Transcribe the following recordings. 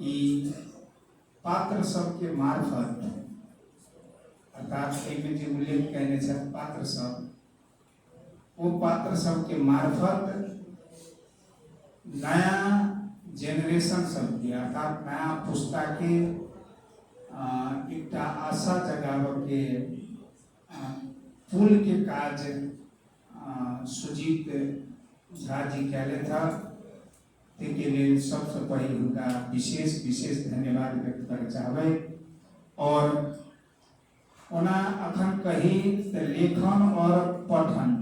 कि पात्र सबके मार्फत अर्थात एहिमे जे उल्लेख कयने छथि पात्र सब, वो पात्र सबके मार्फत नया जेनरेशन सबके अर्थात नया पुस्ता के एकटा आशा जगाबके पुल के काज सुजीत झा जी कैले था। ताहिके लेल सबसे पहले हुनका विशेष विशेष धन्यवाद व्यक्त करय चाहबै। और ओना अखन कही तऽ लेखन और पठन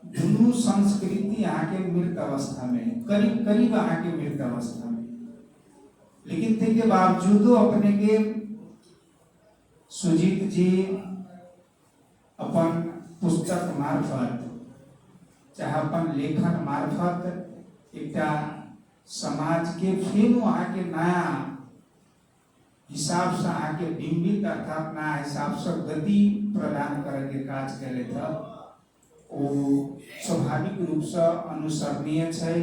दुनू संस्कृति यहाँ के मृत अवस्था में, करीब करीब यहाँ के मृत अवस्था में, लेकिन के बावजूदो अपने के सुजीत जी अपन पुस्तक मार्फत चाहे अपन लेखन मार्फत एकटा समाज के फिर वहाँ के नया हिसाब से अहाँ के बिंबित अर्थात नया हिसाब से गति प्रदान करे के काज कैले था। वो स्वाभाविक रूप से अनुसरणीय है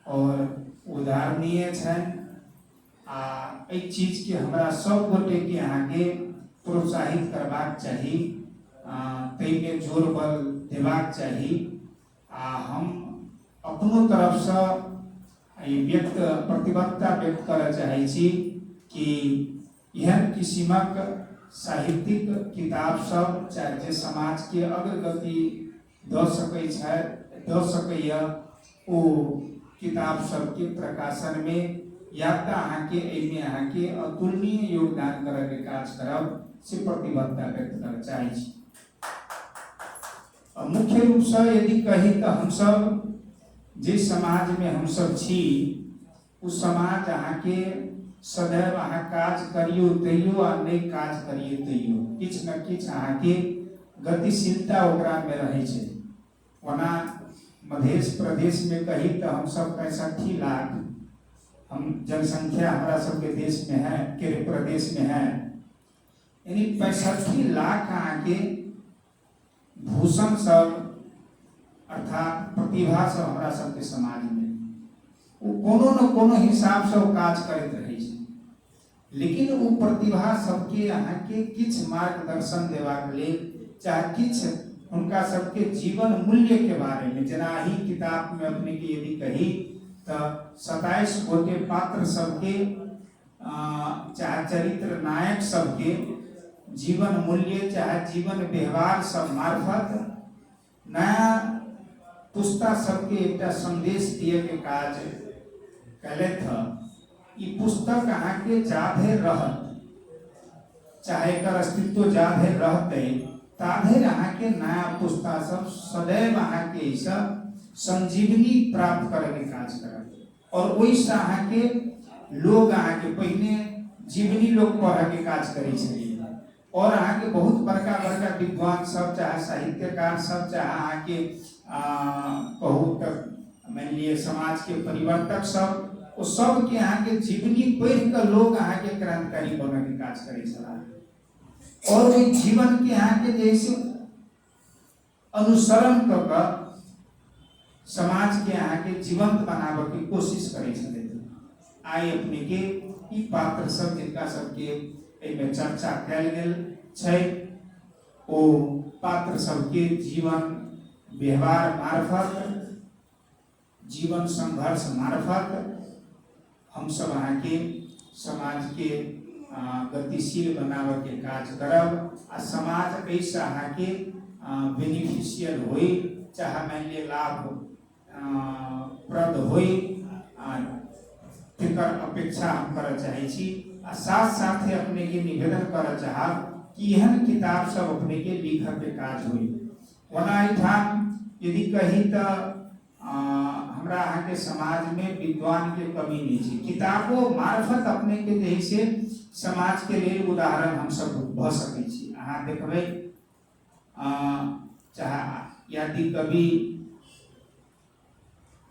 और उदाहरणीय है। चीज के हमरा सब गोटे के यहाँ के प्रोत्साहित करबाक चाही, तैमे जोर बल देबाक चाही। हम अपनो तरफ से व्यक्त प्रतिबद्धता व्यक्त करय चाहै छी कि एहन किसिमक साहित्यिक किताब सब चाहे जे समाज के अग्रगति दऽ सकैया ओ किताब सबके प्रकाशन में या तो अहाँ के एहिमे अहाँ के अतुलनीय योगदान करय के काज करब से प्रतिबद्धता व्यक्त करय चाहै छी। मुख्य रूप से यदि कही तो हम सब जिस समाज में हम सब छी उस समाज अहाँ के सदैव अहाँ काज करियो तैयो आ नहीं काज करियो तैयो किछ न किछ अहाँ के गतिशीलता ओकरा में रहे छै। ओना मध्य प्रदेश में कही तो हम सब 65 लाख हम जनसंख्या हमारा सबके देश में है, के प्रदेश में है, यानी 65 लाख अहाँ के भूषण सब अर्थात प्रतिभा सब हमारा सबके समाज में वो कोनो न कोनो हिसाब से वो काज करते रहे छै। लेकिन वो प्रतिभा सबके अहाँ के किछ मार्गदर्शन देबाक लेल चाहे किछ उनका सबके जीवन मूल्य के बारे में, जना ही किताब में अपने के यदि कही तो 27 गोटे पात्र सबके चाहे चरित्र नायक सबके जीवन मूल्य चाहे जीवन व्यवहार सब मार्फत नया पुस्ता सबके एक संदेश दिए के काज कैले था। ये पुस्तक अहाँ के जाधे रहत चाहे एकर अस्तित्व जाधे रहते ताधे अहाँ के नया पुस्ता सब सदैव अहाँ के संजीवनी प्राप्त करे के काज करत। और वैसे अहाँ के लोग अहाँ के पहले जीवनी लोग पढ़े के काज करे छलिए और अहाँ के बहुत बड़का बड़का विद्वान सब चाहे साहित्यकार सब चाहे अहाँ के कहू तक मान लिए समाज के परिवर्तक सब वो सब के अहाँ के जीवनी पढ़ के लोग अहाँ के क्रांतिकारी बने के काज करे छला और वही जीवन के अहाँ के जैसे अनुसरण कर समाज के अहाँ के जीवंत बनावे की कोशिश करे छले। आई अपने के ई पात्र सब जिनका सबके एहिमे चर्चा कैल गेल छै ओ पात्र सबके जीवन व्यवहार मार्फत जीवन संघर्ष मार्फत हम सब अहाँ के समाज के गतिशील बनावे के काज करब आ समाज ऐसा अहाँ के बेनिफिशियल होई चाहे मान लिए लाभ प्रद होई तेकर अपेक्षा हम करय चाहै छी। आ साथ साथ अपने के निवेदन करय चाहब कि एहन किताब सब अपने के लिखय के काज होई। ओना एहिठाम यदि कही तो हमरा अहाँ के समाज में विद्वान के कमी नहीं है। किताबों मार्फत अपने के जैसे समाज के लिए उदाहरण हम सब भ सकै छी। अहाँ देखबै चाहे यदि कवि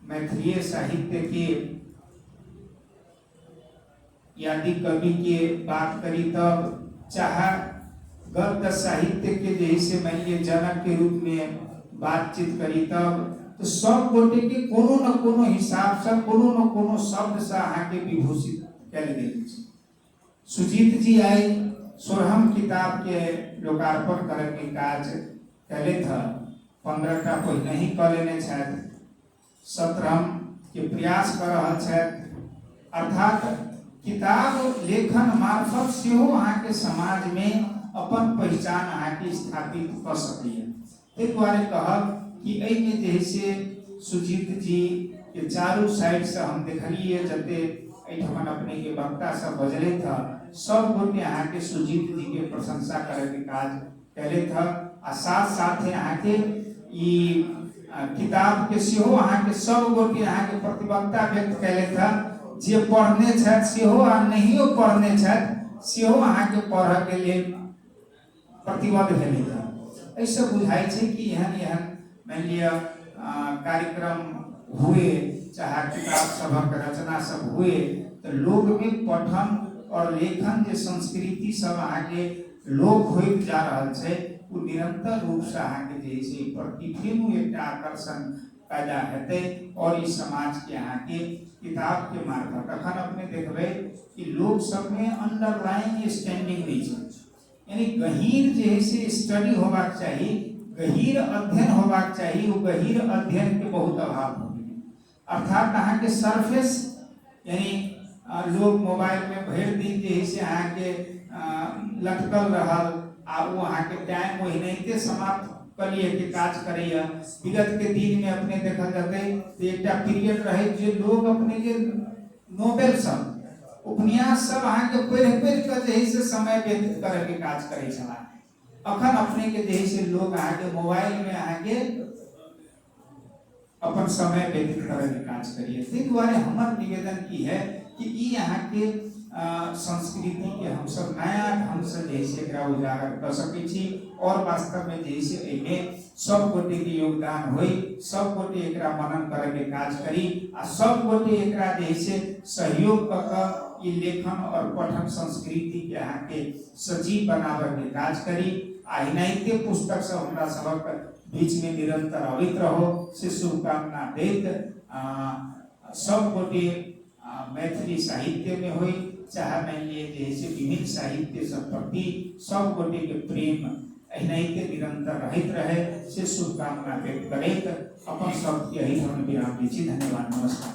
मैथिली साहित्य के यदि कवि के बात करी तब चाहे गद्य साहित्य के जैसे मान लीजिए जनक के रूप में बातचीत करी तब तो सब गोटे के कोनो न कोनो हिसाब से कोनो न कोनो शब्द से अहाँ के विभूषित कल गेल छै। सुजीत जी आई 16हम किताब के लोकार्पण करे के काज कैले था, 15टा पहिने ही क लेने छथि, 17हम के प्रयास कर रहल छथि। अर्थात किताब लेखन मार्फत सेहो अहाँ के समाज में अपन पहचान अहाँ के स्थापित कर सकैए। ताहि दुआरे कहब कि एहिमे जे है से सुजीत जी के चारू साइड से हम देखलिए जते एठमन अपने के वक्ता सब बजले था, सब गोटे अहाँ के सुजीत जी के प्रशंसा करे के काज कैले था। आ साथ साथ अहाँ के ई किताब के सेहो अहाँ के सब गोटे अहाँ के प्रतिबद्धता व्यक्त कैले था। जे पढ़ने छथि सेहो आ नहियो पढ़ने छथि सेहो अहाँ के पढ़ के लिए प्रतिबद्ध भेले था। ऐसे बुझाई छै कि एहन एहन मान लिया कार्यक्रम हुए, चाहे किताब सबक रचना सब हुए, तो लोग में पठन और लेखन के संस्कृति सब अहाँ के लोक होइत जा रहल छै, वो निरंतर रूप से अहाँ के जे छै प्रति फेनु एकटा आकर्षण पैदा हेतै और इस समाज के अहाँ के किताब के मार्फत अखन अपने देखबै कि लोग सब में अंडरलाइन स्टैंडिंग नहीं छै, यानी गहीर जे है से स्टडी होबाक चाहिए, गहीर अध्ययन होबाक चाहिए, वो गहीर अध्ययन के बहुत अभाव हो गए। अर्थात अहाँ के सरफेस यानी लोग मोबाइल में भर दिन जे है से अहाँ के लटकल रहल आ वो अहाँ के टाइम ओहिनाइते समाप्त कलिए के काज करैया। विगत के दिन में अपने देखल जाते तो एक पीरियड रहे जे लोग अपने के नोबेल सब उपन्यास सब अहाँ के पढ़ के जे है से समय व्यतीत करे के काज करे छला। अखन अपने के जे है से लोग अहाँ के मोबाइल में अहाँ के अपन समय व्यतीत करे के काज करिए। ताहि दुआरे हमर निवेदन की है कि ई अहाँ के संस्कृति के हम सब नया ढंग से जे है से एकरा उजागर कर सकै छी और वास्तव में जे है से एमे सब गोटे के योगदान होई, सब गोटे एकरा मनन करे के काज करी आ सब गोटे एकरा जे है से सहयोग क क ई लेखन और पठन संस्कृति के अहाँ के सजीव बनावे के काज करी। आ हिनाइते पुस्तक सब हमरा सबक बीच में निरंतर अवित रहो से शुभकामना देत सब गोटे मैथिली साहित्य में होई चाहे मान लिए जैसे विभिन्न साहित्य सब प्रति सब गोटे के प्रेम एनाहिते निरंतर रहित रहे से शुभकामना व्यक्त करैत अपन सबके एहि हम विराम दै छी। धन्यवाद, नमस्कार।